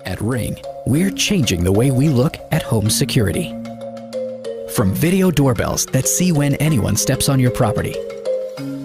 At Ring, we're changing the way we look at home security. From video doorbells that see when anyone steps on your property,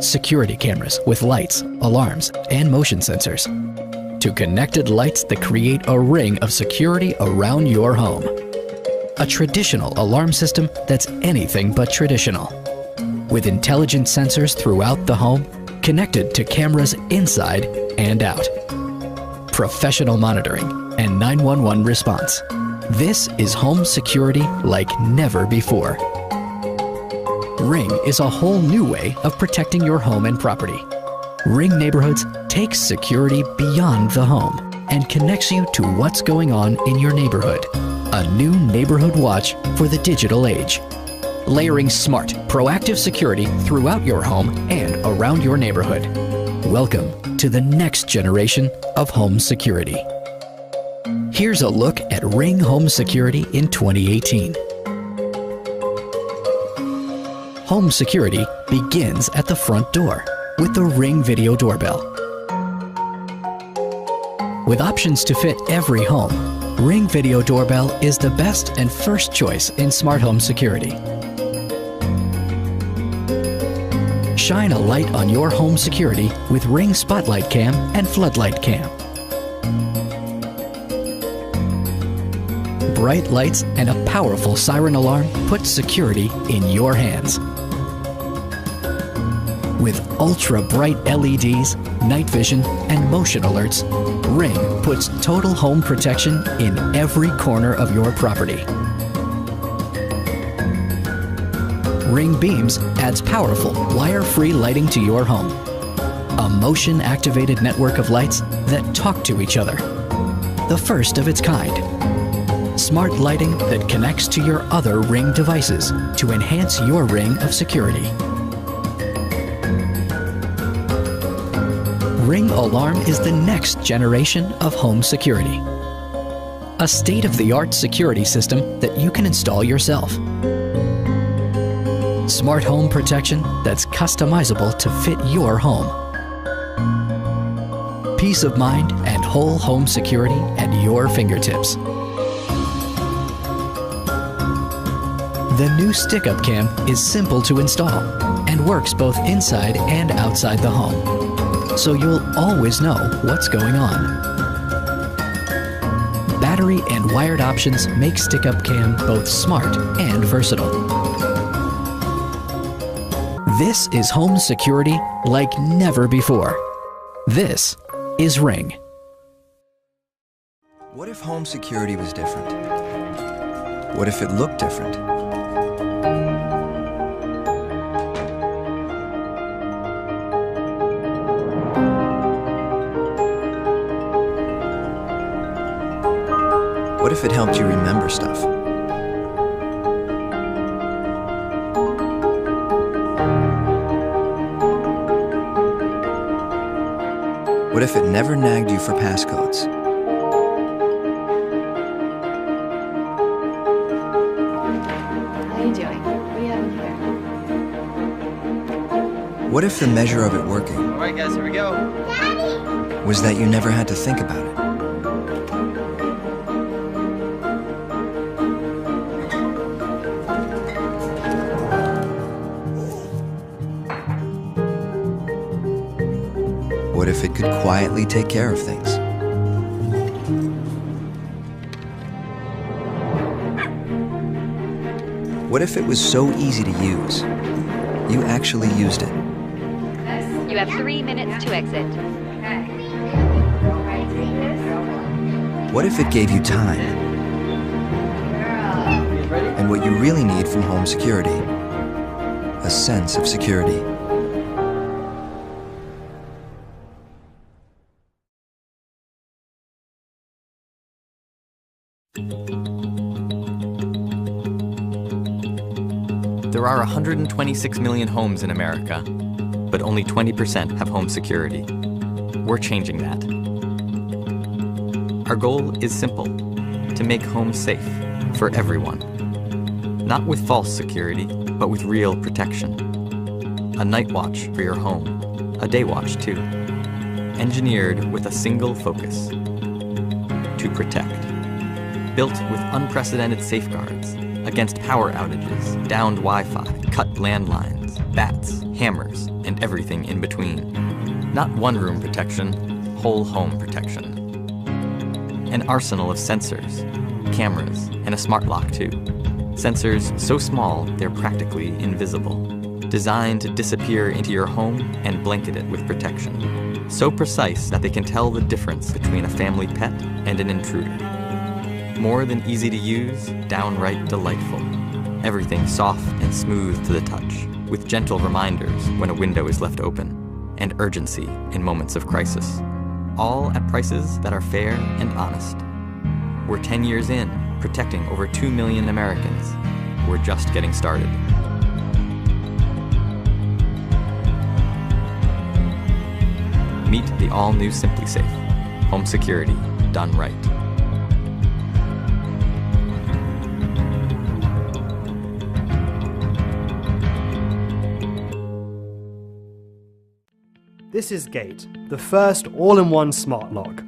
security cameras with lights, alarms, and motion sensors, to connected lights that create a ring of security around your home. A traditional alarm system that's anything but traditional, with intelligent sensors throughout the home, connected to cameras inside and out. Professional monitoring and 911 response. This is home security like never before. Ring is a whole new way of protecting your home and property. Ring Neighborhoods takes security beyond the home and connects you to what's going on in your neighborhood. A new neighborhood watch for the digital age. Layering smart, proactive security throughout your home and around your neighborhood. Welcome to the next generation of home security. Here's a look at Ring Home Security in 2018. Home security begins at the front door with the Ring Video Doorbell. With options to fit every home, Ring Video Doorbell is the best and first choice in smart home security. Shine a light on your home security with Ring Spotlight Cam and Floodlight Cam. Bright lights and a powerful siren alarm put security in your hands. With ultra-bright LEDs, night vision, and motion alerts, Ring puts total home protection in every corner of your property. Ring Beams adds powerful, wire-free lighting to your home. A motion-activated network of lights that talk to each other. The first of its kind. Smart lighting that connects to your other Ring devices to enhance your ring of security. Ring Alarm is the next generation of home security. A state-of-the-art security system that you can install yourself. Smart home protection that's customizable to fit your home. Peace of mind and whole home security at your fingertips. The new Stick-Up Cam is simple to install and works both inside and outside the home, so you'll always know what's going on. Battery and wired options make Stick-Up Cam both smart and versatile. This is home security like never before. This is Ring. What if home security was different? What if it looked different? What if it helped you remember stuff? What if it never nagged you for passcodes? How you doing? What do you have in here? What if the measure of it working All right, guys, here we go. was that you never had to think about it? What if it could quietly take care of things? What if it was so easy to use, you actually used it? You have 3 minutes to exit. What if it gave you time? And what you really need from home security, a sense of security. There are 126 million homes in America, but only 20% have home security. We're changing that. Our goal is simple, to make homes safe for everyone. Not with false security, but with real protection. A night watch for your home, a day watch too. Engineered with a single focus. to protect. Built with unprecedented safeguards against power outages, downed Wi-Fi, cut landlines, bats, hammers, and everything in between. Not one-room protection, whole home protection. An arsenal of sensors, cameras, and a smart lock too. Sensors so small they're practically invisible. Designed to disappear into your home and blanket it with protection. So precise that they can tell the difference between a family pet and an intruder. More than easy to use, downright delightful. Everything soft and smooth to the touch, with gentle reminders when a window is left open, and urgency in moments of crisis. All at prices that are fair and honest. We're 10 years in, protecting over 2 million Americans. We're just getting started. Meet the all-new SimpliSafe. Home security done right. This is Gate, the first all-in-one smart lock.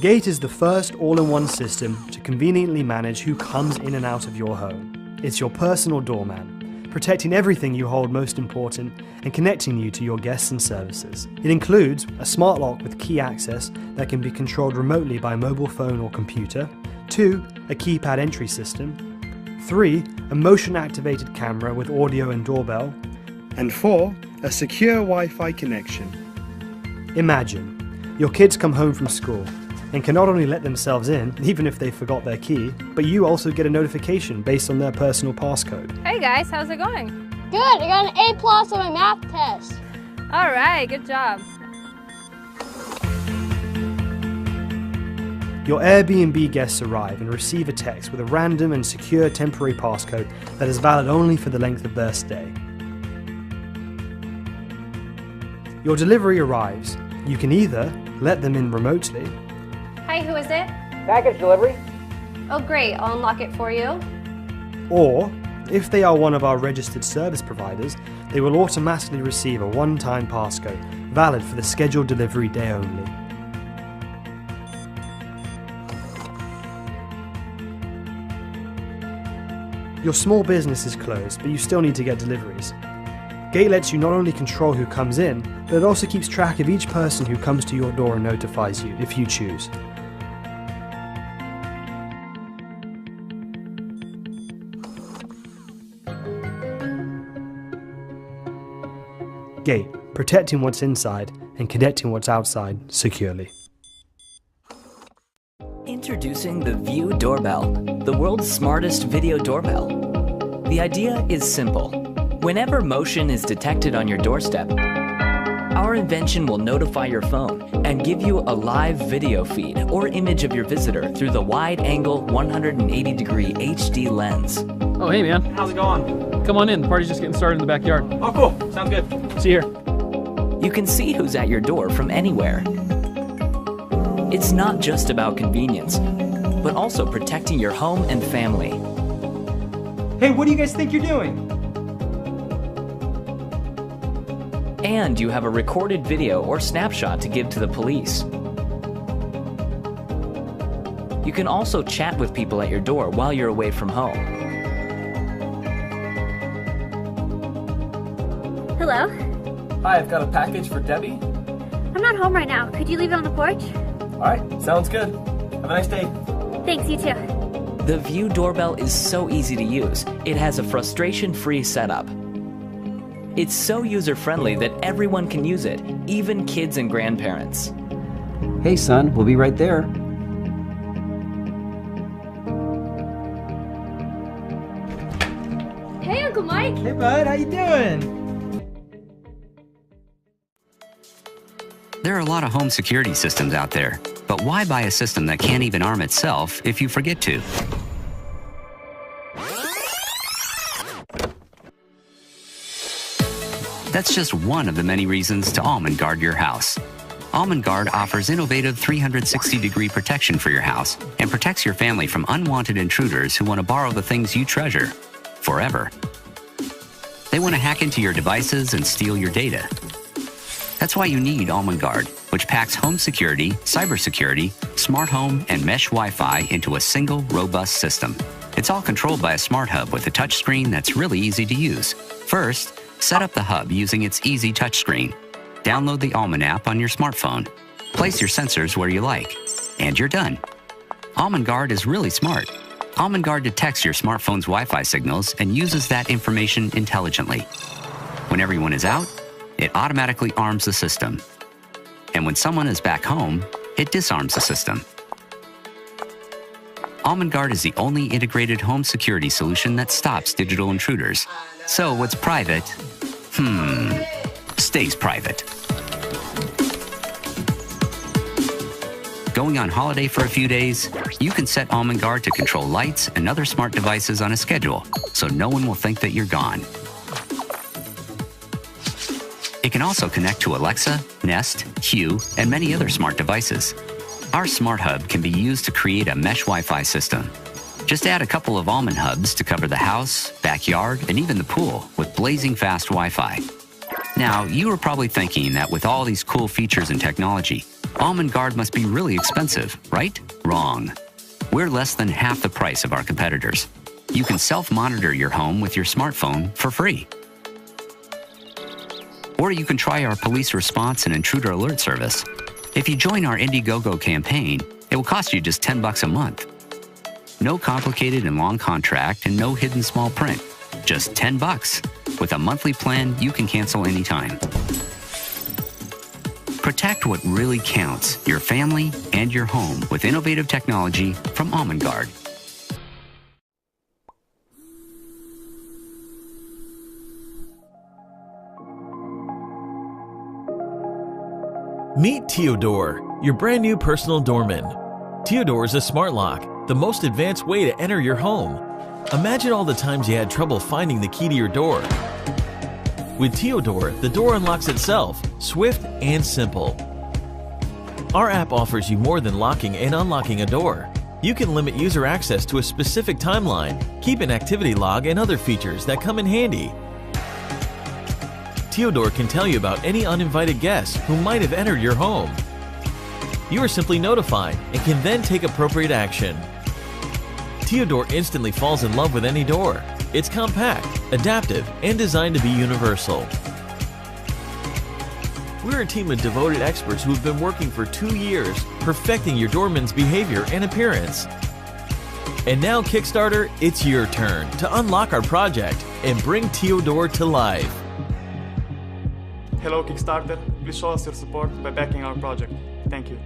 Gate is the first all-in-one system to conveniently manage who comes in and out of your home. It's your personal doorman, protecting everything you hold most important and connecting you to your guests and services. It includes a smart lock with key access that can be controlled remotely by mobile phone or computer, 2, a keypad entry system, 3, a motion-activated camera with audio and doorbell, and 4, a secure Wi-Fi connection. Imagine, your kids come home from school and can not only let themselves in, even if they forgot their key, but you also get a notification based on their personal passcode. Hey guys, how's it going? Good, I got an A+ on my math test. All right, good job. Your Airbnb guests arrive and receive a text with a random and secure temporary passcode that is valid only for the length of their stay. Your delivery arrives. You can either let them in remotely. Hi, who is it? Package delivery. Oh great, I'll unlock it for you. Or, if they are one of our registered service providers, they will automatically receive a one-time passcode, valid for the scheduled delivery day only. Your small business is closed, but you still need to get deliveries. Gate lets you not only control who comes in, but it also keeps track of each person who comes to your door and notifies you, if you choose. Gate, protecting what's inside and connecting what's outside securely. Introducing the VEIU Doorbell, the world's smartest video doorbell. The idea is simple. Whenever motion is detected on your doorstep, our invention will notify your phone and give you a live video feed or image of your visitor through the wide-angle 180-degree HD lens. Oh, hey, man. How's it going? Come on in. The party's just getting started in the backyard. Oh, cool. Sounds good. See you here. You can see who's at your door from anywhere. It's not just about convenience, but also protecting your home and family. Hey, what do you guys think you're doing? And you have a recorded video or snapshot to give to the police. You can also chat with people at your door while you're away from home. Hello? Hi, I've got a package for Debbie. I'm not home right now. Could you leave it on the porch? All right, sounds good. Have a nice day. Thanks, you too. The VEIU Doorbell is so easy to use. It has a frustration-free setup. It's so user-friendly that everyone can use it, even kids and grandparents. Hey son, we'll be right there. Hey, Uncle Mike. Hey, bud, how you doing? There are a lot of home security systems out there, but why buy a system that can't even arm itself if you forget to? That's just one of the many reasons to Almond Guard your house. Almond Guard offers innovative 360-degree protection for your house and protects your family from unwanted intruders who want to borrow the things you treasure forever. They want to hack into your devices and steal your data. That's why you need Almond Guard, which packs home security, cybersecurity, smart home, and mesh Wi-Fi into a single, robust system. It's all controlled by a smart hub with a touchscreen that's really easy to use. First, set up the hub using its easy touchscreen. Download the Almond app on your smartphone. Place your sensors where you like, and you're done. Almond Guard is really smart. Almond Guard detects your smartphone's Wi-Fi signals and uses that information intelligently. When everyone is out, it automatically arms the system. And when someone is back home, it disarms the system. Almond Guard is the only integrated home security solution that stops digital intruders. So what's private, stays private. Going on holiday for a few days, you can set Almond Guard to control lights and other smart devices on a schedule, so no one will think that you're gone. It can also connect to Alexa, Nest, Hue, and many other smart devices. Our smart hub can be used to create a mesh Wi-Fi system. Just add a couple of Almond hubs to cover the house, backyard, and even the pool with blazing fast Wi-Fi. Now, you are probably thinking that with all these cool features and technology, Almond Guard must be really expensive, right? Wrong. We're less than half the price of our competitors. You can self-monitor your home with your smartphone for free. Or you can try our police response and intruder alert service. If you join our Indiegogo campaign, it will cost you just $10 a month. No complicated and long contract and no hidden small print. Just $10. With a monthly plan, you can cancel anytime. Protect what really counts, your family and your home, with innovative technology from Almond Guard. Meet Theodore, your brand new personal doorman. Theodore is a smart lock, the most advanced way to enter your home. Imagine all the times you had trouble finding the key to your door. With Theodore, the door unlocks itself, swift and simple. Our app offers you more than locking and unlocking a door. You can limit user access to a specific timeline, keep an activity log, and other features that come in handy. Theodore can tell you about any uninvited guests who might have entered your home. You are simply notified and can then take appropriate action. Theodore instantly falls in love with any door. It's compact, adaptive, and designed to be universal. We're a team of devoted experts who have been working for 2 years, perfecting your doorman's behavior and appearance. And now, Kickstarter, it's your turn to unlock our project and bring Theodore to life. Hello, Kickstarter. Please show us your support by backing our project. Thank you.